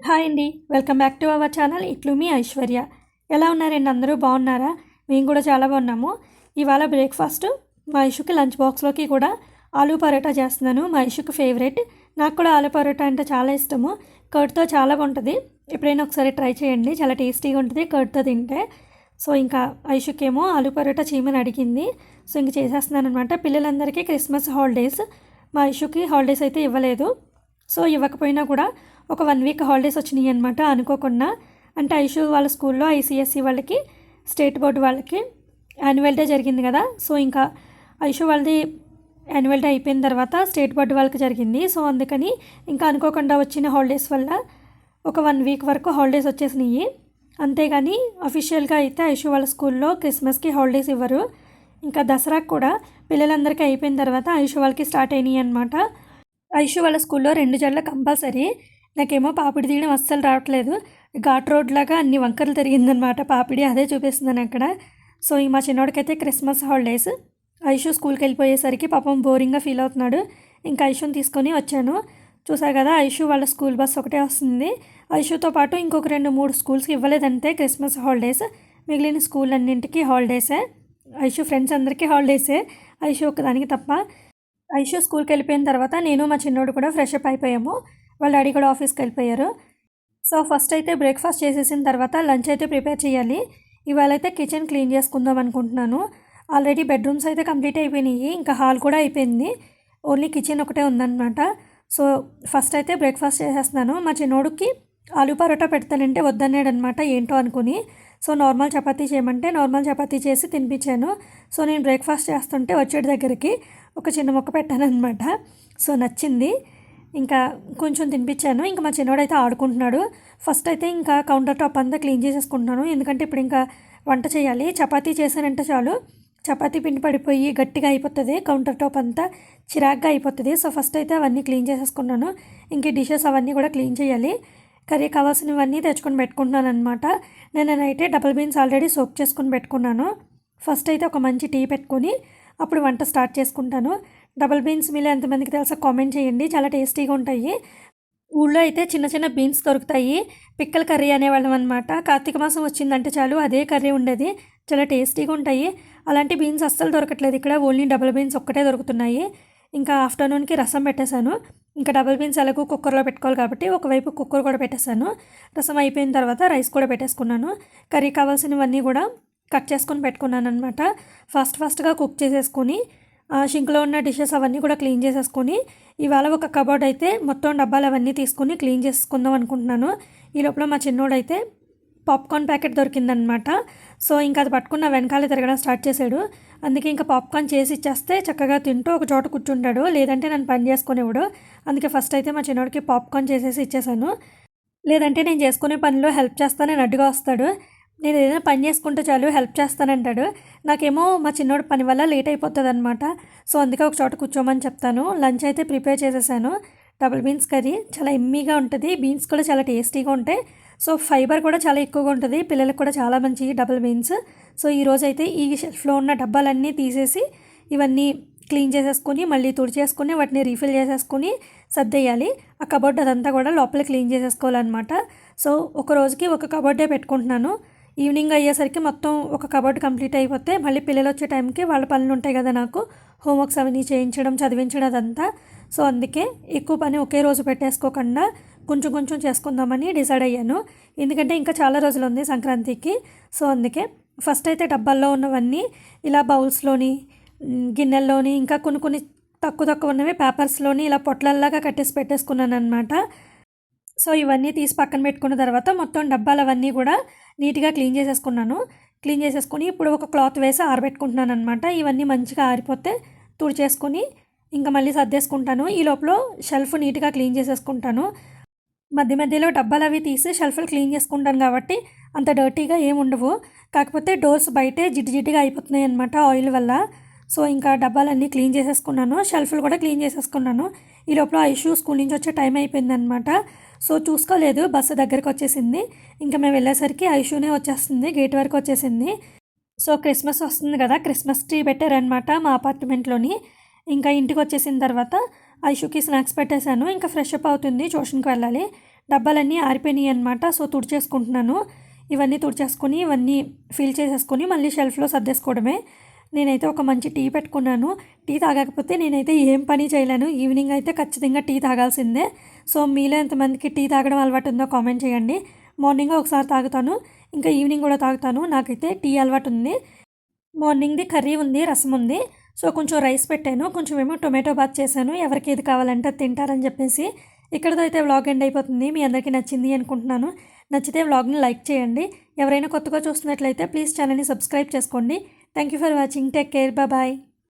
Hi అండి, welcome back to our channel. ఇట్లు మీ ఐశ్వర్య. ఎలా ఉన్నారండి? అందరూ బాగున్నారా? మేము కూడా చాలా బాగున్నాము. ఇవాళ బ్రేక్ఫాస్ట్ మా ఐషుకి లంచ్ బాక్స్లోకి కూడా ఆలూ పరోటా చేస్తున్నాను. మా ఐషుకి ఫేవరెట్. నాకు కూడా ఆలూ పరోటా అంటే చాలా ఇష్టము. కర్డ్తో చాలా బాగుంటుంది. ఎప్పుడైనా ఒకసారి ట్రై చేయండి, చాలా టేస్టీగా ఉంటుంది కర్డ్తో తింటే. సో ఇంకా ఐషుకేమో ఆలూ పరోటా చేయమని అడిగింది. సో ఇంక చేసేస్తున్నాను అనమాట. పిల్లలందరికీ క్రిస్మస్ హాలిడేస్. మా ఐషుకి హాలిడేస్ అయితే ఇవ్వలేదు. సో ఇవ్వకపోయినా కూడా ఒక 1 వీక్ హాలిడేస్ వచ్చినాయి అనమాట అనుకోకుండా. అంటే ఐషు వాళ్ళ స్కూల్లో ఐసీఎస్ఈ వాళ్ళకి, స్టేట్ బోర్డు వాళ్ళకి యాన్యువల్ డే జరిగింది కదా. సో ఇంకా ఐషు వాళ్ళది యాన్యువల్ డే అయిపోయిన తర్వాత స్టేట్ బోర్డు వాళ్ళకి జరిగింది. సో అందుకని ఇంకా అనుకోకుండా వచ్చిన హాలిడేస్ వల్ల ఒక 1 వీక్ వరకు హాలిడేస్ వచ్చేసినాయి. అంతేగాని అఫీషియల్గా అయితే ఐషు వాళ్ళ స్కూల్లో క్రిస్మస్కి హాలిడేస్ ఇవ్వరు. ఇంకా దసరాకు కూడా పిల్లలందరికీ అయిపోయిన తర్వాత ఐషు వాళ్ళకి స్టార్ట్ అయినాయి అనమాట. ఐషు వాళ్ళ స్కూల్లో 2 జడలు కంపల్సరీ. నాకేమో పాపిడి తీయడం అస్సలు రావట్లేదు. ఘాట్ రోడ్ లాగా అన్ని వంకరలు తిరిగిందనమాట పాపిడి, అదే చూపిస్తున్నాను అక్కడ. సో ఈ మా చిన్నోడికైతే క్రిస్మస్ హాలిడేస్. ఐషు స్కూల్కి వెళ్ళిపోయేసరికి పాపం బోరింగ్గా ఫీల్ అవుతున్నాడు. ఇంకా ఐషుని తీసుకొని వచ్చాను. చూసారు కదా, ఐషు వాళ్ళ స్కూల్ బస్ ఒకటే వస్తుంది. ఐషుతో పాటు ఇంకొక 2-3 స్కూల్స్కి ఇవ్వలేదంటే క్రిస్మస్ హాలిడేస్. మిగిలిన స్కూల్ అన్నింటికి హాలిడేసే. ఐషు ఫ్రెండ్స్ అందరికీ హాలిడేసే, ఐషు ఒకదానికి తప్ప. ఐషు స్కూల్కి వెళ్ళిపోయిన తర్వాత నేను మా చిన్నోడు కూడా ఫ్రెష్ అప్ అయిపోయాము. వాళ్ళ డాడీ కూడా ఆఫీస్కి వెళ్ళిపోయారు. సో ఫస్ట్ అయితే బ్రేక్ఫాస్ట్ చేసేసిన తర్వాత లంచ్ అయితే ప్రిపేర్ చేయాలి. ఇవాళ అయితే కిచెన్ క్లీన్ చేసుకుందాం అనుకుంటున్నాను. ఆల్రెడీ బెడ్రూమ్స్ అయితే కంప్లీట్ అయిపోయినాయి, ఇంకా హాల్ కూడా అయిపోయింది. ఓన్లీ కిచెన్ ఒకటే ఉందన్నమాట. సో ఫస్ట్ అయితే బ్రేక్ఫాస్ట్ చేసేస్తున్నాను. మా చిన్నోడికి ఆలూ పరోటా పెడతానంటే వద్దన్నాడు అనమాట, ఏంటో అనుకుని. సో నార్మల్ చపాతీ చేయమంటే నార్మల్ చపాతీ చేసి తినిపించాను. సో నేను బ్రేక్ఫాస్ట్ చేస్తుంటే వచ్చేటి దగ్గరికి ఒక చిన్న మొక్క పెట్టాను అనమాట. సో నచ్చింది, ఇంకా కొంచెం తినిపించాను. ఇంకా మా చిన్నోడైతే ఆడుకుంటున్నాడు. ఫస్ట్ అయితే ఇంకా కౌంటర్ టాప్ అంతా క్లీన్ చేసేసుకుంటున్నాను, ఎందుకంటే ఇప్పుడు ఇంకా వంట చేయాలి. చపాతీ చేశానంటే చాలు, చపాతీ పిండి పడిపోయి గట్టిగా అయిపోతుంది, కౌంటర్ టాప్ అంతా చిరాగ్గా అయిపోతుంది. సో ఫస్ట్ అయితే అవన్నీ క్లీన్ చేసేసుకున్నాను. ఇంక డిషెస్ అవన్నీ కూడా క్లీన్ చేయాలి. కర్రీ కావాల్సినవన్నీ తెచ్చుకొని పెట్టుకుంటున్నాను అనమాట. నేనైతే డబుల్ బీన్స్ ఆల్రెడీ సోక్ చేసుకొని పెట్టుకున్నాను. ఫస్ట్ అయితే ఒక మంచి టీ పెట్టుకొని అప్పుడు వంట స్టార్ట్ చేసుకుంటాను. డబుల్ బీన్స్ మీలో ఎంతమందికి తెలుసా కామెంట్ చేయండి, చాలా టేస్టీగా ఉంటాయి. ఊళ్ళో అయితే చిన్న చిన్న బీన్స్ దొరుకుతాయి, పిక్కల కర్రీ అనేవాళ్ళం అనమాట. కార్తీక మాసం వచ్చిందంటే చాలు అదే కర్రీ ఉండేది, చాలా టేస్టీగా ఉంటాయి. అలాంటి బీన్స్ అస్సలు దొరకట్లేదు ఇక్కడ, ఓన్లీ డబుల్ బీన్స్ ఒక్కటే దొరుకుతున్నాయి. ఇంకా ఆఫ్టర్నూన్కి రసం పెట్టేశాను. ఇంకా డబుల్ బీన్స్ ఎలాగో కుక్కర్లో పెట్టుకోవాలి కాబట్టి ఒకవైపు కుక్కర్ కూడా పెట్టేశాను. రసం అయిపోయిన తర్వాత రైస్ కూడా పెట్టేసుకున్నాను. కర్రీ కావాల్సినవన్నీ కూడా కట్ చేసుకొని పెట్టుకున్నాను అనమాట. ఫాస్ట్గా కుక్ చేసేసుకొని షింక్లో ఉన్న డిషెస్ అవన్నీ కూడా క్లీన్ చేసేసుకొని ఇవాళ ఒక కబోర్డ్ అయితే మొత్తం డబ్బాలు అవన్నీ తీసుకొని క్లీన్ చేసుకుందాం అనుకుంటున్నాను. ఈ లోపల మా చిన్నోడైతే పాప్కార్న్ ప్యాకెట్ దొరికిందనమాట. సో ఇంకా అది పట్టుకున్న వెనకాలే తిరగడం స్టార్ట్ చేశాడు. అందుకే ఇంకా పాప్కార్న్ చేసి ఇచ్చేస్తే చక్కగా తింటూ ఒక చోట కూర్చుంటాడు, లేదంటే నన్ను పని చేసుకునేవాడు. అందుకే ఫస్ట్ అయితే మా చిన్నోడికి పాప్కార్న్ చేసేసి ఇచ్చేసాను. లేదంటే నేను చేసుకునే పనిలో హెల్ప్ చేస్తానని అడ్డుగా వస్తాడు. నేను ఏదైనా పని చేసుకుంటే చాలు హెల్ప్ చేస్తానంటాడు. నాకేమో మా చిన్నోడు పని వల్ల లేట్ అయిపోతుంది అనమాట. సో అందుకే ఒక చోట కూర్చోమని చెప్తాను. లంచ్ అయితే ప్రిపేర్ చేసేసాను. డబుల్ బీన్స్ కర్రీ చాలా ఎమ్మీగా ఉంటుంది, బీన్స్ కూడా చాలా టేస్టీగా ఉంటాయి. సో ఫైబర్ కూడా చాలా ఎక్కువగా ఉంటుంది, పిల్లలకు కూడా చాలా మంచి డబుల్ బీన్స్. సో ఈరోజు అయితే ఈ షెల్ఫ్లో ఉన్న డబ్బాలన్నీ తీసేసి ఇవన్నీ క్లీన్ చేసేసుకొని మళ్ళీ తుడిచేసుకొని వాటిని రీఫిల్ చేసేసుకొని సర్దేయాలి. ఆ కబోర్డ్ అదంతా కూడా లోపల క్లీన్ చేసేసుకోవాలన్నమాట. సో ఒక రోజుకి ఒక కబోర్డే పెట్టుకుంటున్నాను. ఈవినింగ్ అయ్యేసరికి మొత్తం ఒక కబోర్డ్ కంప్లీట్ అయిపోతే మళ్ళీ పిల్లలు వచ్చే టైంకి వాళ్ళ పనులు ఉంటాయి కదా, నాకు హోంవర్క్స్ అవన్నీ చేయించడం చదివించడం అదంతా. సో అందుకే ఎక్కువ పని ఒకే రోజు పెట్టేసుకోకుండా కొంచెం కొంచెం చేసుకుందామని డిసైడ్ అయ్యాను, ఎందుకంటే ఇంకా చాలా రోజులు ఉంది సంక్రాంతికి. సో అందుకే ఫస్ట్ అయితే డబ్బాల్లో ఉన్నవన్నీ ఇలా బౌల్స్లోని, గిన్నెల్లోని, ఇంకా కొన్ని తక్కువ ఉన్నవి పేపర్స్లోని ఇలా పొట్లల్లాగా కట్టేసి పెట్టేసుకున్నాను అనమాట. సో ఇవన్నీ తీసి పక్కన పెట్టుకున్న తర్వాత మొత్తం డబ్బాలు అవన్నీ కూడా నీట్గా క్లీన్ చేసేసుకున్నాను. క్లీన్ చేసేసుకొని ఇప్పుడు ఒక క్లాత్ వేసి ఆరబెట్టుకుంటున్నాను అనమాట. ఇవన్నీ మంచిగా ఆరిపోతే తుడిచేసుకొని ఇంకా మళ్ళీ సర్దేసుకుంటాను. ఈ లోపల షెల్ఫ్ నీట్గా క్లీన్ చేసేసుకుంటాను. మధ్యలో డబ్బాలు అవి తీసి షెల్ఫ్లు క్లీన్ చేసుకుంటాను కాబట్టి అంత డర్టీగా ఏమి ఉండవు. కాకపోతే డోర్స్ బయటే జిడ్డుగా అయిపోతున్నాయి అనమాట ఆయిల్ వల్ల. సో ఇంకా డబ్బాలన్నీ క్లీన్ చేసేసుకున్నాను, షెల్ఫ్లు కూడా క్లీన్ చేసేసుకున్నాను. ఈ లోపల ఐషు స్కూల్ నుంచి వచ్చే టైం అయిపోయిందనమాట. సో చూసుకోలేదు, బస్సు దగ్గరికి వచ్చేసింది. ఇంకా మేము వెళ్ళేసరికి ఐషునే వచ్చేస్తుంది, గేట్ వరకు వచ్చేసింది. సో క్రిస్మస్ వస్తుంది కదా, క్రిస్మస్ ట్రీ పెట్టారనమాట మా అపార్ట్మెంట్లోని. ఇంకా ఇంటికి వచ్చేసిన తర్వాత ఐషుకి స్నాక్స్ పెట్టేశాను. ఇంకా ఫ్రెష్ అప్ అవుతుంది, ట్యూషన్కి వెళ్ళాలి. డబ్బాలన్నీ ఆరిపోయినాయి అనమాట. సో తుడిచేసుకుంటున్నాను. ఇవన్నీ తుడిచేసుకొని ఇవన్నీ ఫిల్ చేసేసుకొని మళ్ళీ షెల్ఫ్లో సర్దేసుకోవడమే. నేనైతే ఒక మంచి టీ పెట్టుకున్నాను. టీ తాగకపోతే నేనైతే ఏం పని చేయలేను. ఈవినింగ్ అయితే ఖచ్చితంగా టీ తాగాల్సిందే. సో మీలో ఎంతమందికి టీ తాగడం అలవాటు ఉందో కామెంట్ చేయండి. మార్నింగ్ ఒకసారి తాగుతాను, ఇంకా ఈవినింగ్ కూడా తాగుతాను. నాకైతే టీ అలవాటు ఉంది. మార్నింగ్ది కర్రీ ఉంది, రసం ఉంది. సో కొంచెం రైస్ పెట్టాను, కొంచెం ఏమో టొమాటో బాత్ చేశాను. ఎవరికి ఏది కావాలంటే అది తింటారని చెప్పేసి. ఇక్కడితో అయితే వ్లాగ్ ఎండ్ అయిపోతుంది. మీ అందరికీ నచ్చింది అనుకుంటున్నాను. నచ్చితే వ్లాగ్ని లైక్ చేయండి. ఎవరైనా కొత్తగా చూస్తున్నట్లయితే ప్లీజ్ ఛానల్ని సబ్స్క్రైబ్ చేసుకోండి. Thank you for watching. Take care. Bye.